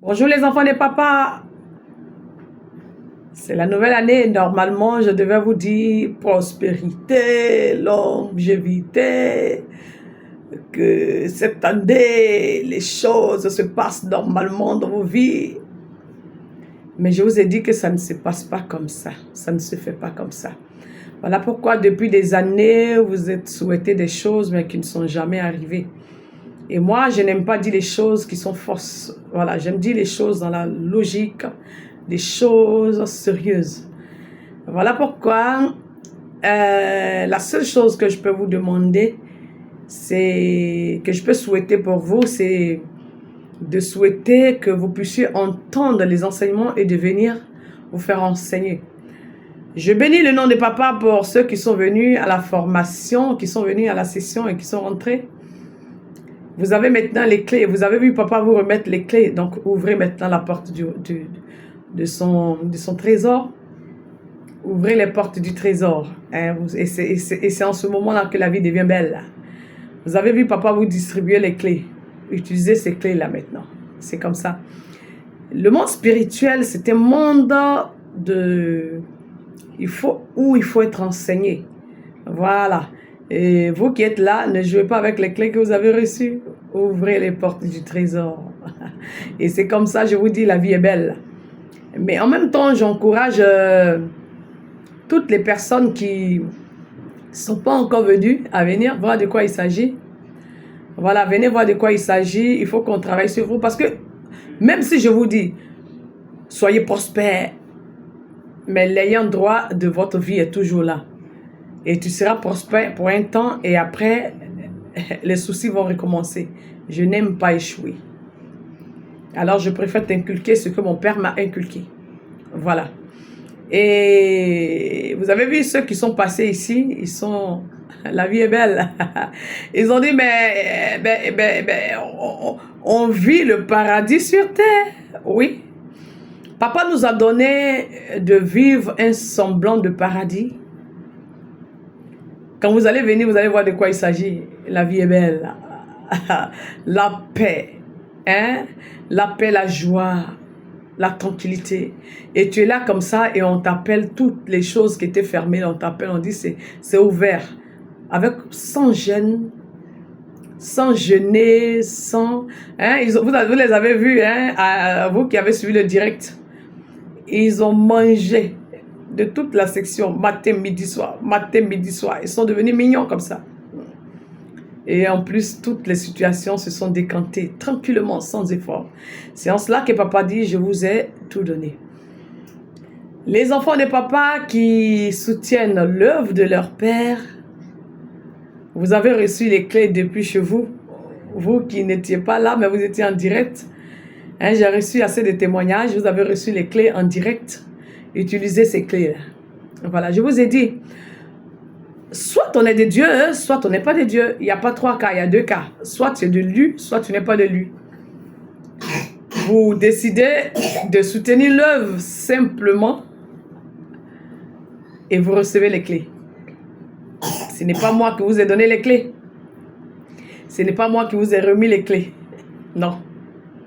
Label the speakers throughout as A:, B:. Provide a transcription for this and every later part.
A: Bonjour les enfants des papas, c'est la nouvelle année. Normalement, je devais vous dire prospérité, longévité, que cette année, les choses se passent normalement dans vos vies. Mais je vous ai dit que ça ne se passe pas comme ça, ça ne se fait pas comme ça. Voilà pourquoi depuis des années, vous êtes souhaité des choses mais qui ne sont jamais arrivées. Et moi, je n'aime pas dire les choses qui sont fausses. Voilà, j'aime dire les choses dans la logique, des choses sérieuses. Voilà pourquoi la seule chose que je peux vous demander, c'est que je peux souhaiter pour vous, c'est de souhaiter que vous puissiez entendre les enseignements et de venir vous faire enseigner. Je bénis le nom de papa pour ceux qui sont venus à la formation, qui sont venus à la session et qui sont rentrés. Vous avez maintenant les clés. Vous avez vu papa vous remettre les clés. Donc, ouvrez maintenant la porte de son trésor. Ouvrez les portes du trésor. Hein, et c'est en ce moment-là que la vie devient belle. Vous avez vu papa vous distribuer les clés. Utilisez ces clés-là maintenant. C'est comme ça. Le monde spirituel, c'est un monde où il faut être enseigné. Voilà. Et vous qui êtes là, ne jouez pas avec les clés que vous avez reçues. Ouvrez les portes du trésor. Et c'est comme ça, je vous dis, la vie est belle. Mais en même temps, j'encourage toutes les personnes qui ne sont pas encore venues à venir voir de quoi il s'agit. Voilà, venez voir de quoi il s'agit. Il faut qu'on travaille sur vous. Parce que même si je vous dis, soyez prospères, mais l'ayant droit de votre vie est toujours là. Et tu seras prospère pour un temps et après, les soucis vont recommencer. Je n'aime pas échouer. Alors, je préfère t'inculquer ce que mon père m'a inculqué. Voilà. Et vous avez vu ceux qui sont passés ici, ils sont... La vie est belle. Ils ont dit, mais on vit le paradis sur terre. Oui. Papa nous a donné de vivre un semblant de paradis. Quand vous allez venir, vous allez voir de quoi il s'agit. La vie est belle. La paix. Hein? La paix, la joie, la tranquillité. Et tu es là comme ça et on t'appelle toutes les choses qui étaient fermées. On t'appelle, on dit c'est ouvert. Sans gêne, sans jeûner, sans... Hein? Vous les avez vus, hein? Vous qui avez suivi le direct. Ils ont mangé de toute la section, matin, midi, soir. Ils sont devenus mignons comme ça. Et en plus, toutes les situations se sont décantées tranquillement, sans effort. C'est en cela que papa dit, je vous ai tout donné. Les enfants de papa qui soutiennent l'œuvre de leur père, vous avez reçu les clés depuis chez vous. Vous qui n'étiez pas là, mais vous étiez en direct. Hein, j'ai reçu assez de témoignages, vous avez reçu les clés en direct. Utilisez ces clés-là. Voilà, je vous ai dit, soit on est de Dieu, soit on n'est pas de Dieu. Il n'y a pas 3 cas, il y a 2 cas. Soit tu es de lui, soit tu n'es pas de lui. Vous décidez de soutenir l'œuvre simplement et vous recevez les clés. Ce n'est pas moi qui vous ai donné les clés. Ce n'est pas moi qui vous ai remis les clés. Non.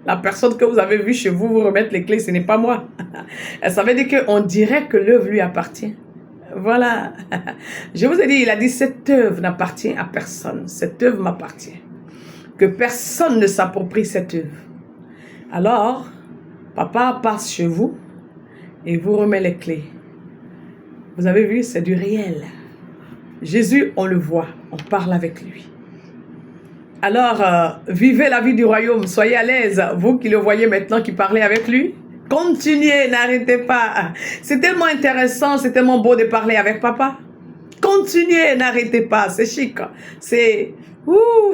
A: La personne que vous avez vue chez vous remettre les clés, ce n'est pas moi. Ça veut dire qu'on dirait que l'œuvre lui appartient. Voilà. Je vous ai dit, il a dit, cette œuvre n'appartient à personne. Cette œuvre m'appartient. Que personne ne s'approprie cette œuvre. Alors, papa passe chez vous et vous remet les clés. Vous avez vu, c'est du réel. Jésus, on le voit, on parle avec lui. Alors, vivez la vie du royaume, soyez à l'aise. Vous qui le voyez maintenant, qui parlez avec lui, continuez, n'arrêtez pas. C'est tellement intéressant, c'est tellement beau de parler avec papa. Continuez, n'arrêtez pas, c'est chic. C'est,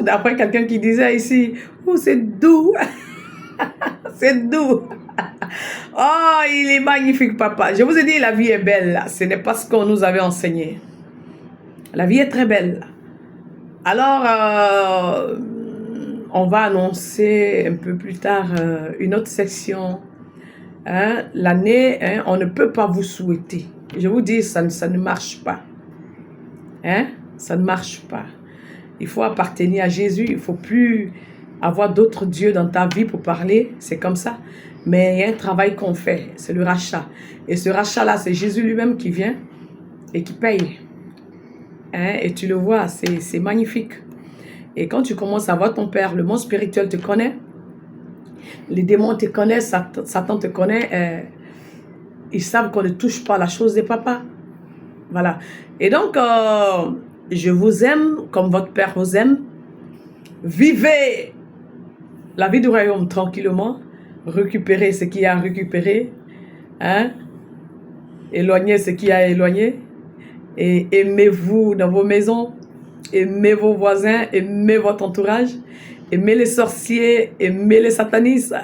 A: d'après quelqu'un qui disait ici, c'est doux. C'est doux. Oh, il est magnifique, papa. Je vous ai dit, la vie est belle. Ce n'est pas ce qu'on nous avait enseigné. La vie est très belle. Alors, on va annoncer un peu plus tard une autre section. Hein? L'année, hein, on ne peut pas vous souhaiter. Je vous dis, ça ne marche pas. Hein? Ça ne marche pas. Il faut appartenir à Jésus. Il ne faut plus avoir d'autres dieux dans ta vie pour parler, c'est comme ça. Mais il y a un travail qu'on fait, c'est le rachat. Et ce rachat-là, c'est Jésus lui-même qui vient et qui paye. Hein? Et tu le vois, c'est magnifique. Et quand tu commences à voir ton Père, le monde spirituel te connaît, les démons te connaissent, Satan te connaît, ils savent qu'on ne touche pas à la chose des papas. Voilà. Et donc, je vous aime comme votre Père vous aime. Vivez la vie du royaume tranquillement. Récupérez ce qu'il y a à récupérer. Hein? Éloignez ce qu'il y a à éloigner. Et aimez-vous dans vos maisons. Aimez vos voisins. Aimez votre entourage. Aimez les sorciers. Aimez les satanistes.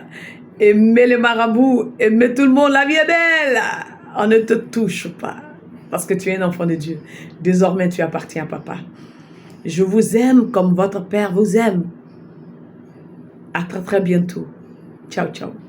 A: Aimez les marabouts. Aimez tout le monde. La vie est belle. On ne te touche pas. Parce que tu es un enfant de Dieu. Désormais, tu appartiens à papa. Je vous aime comme votre Père vous aime. À très très bientôt. Ciao, ciao.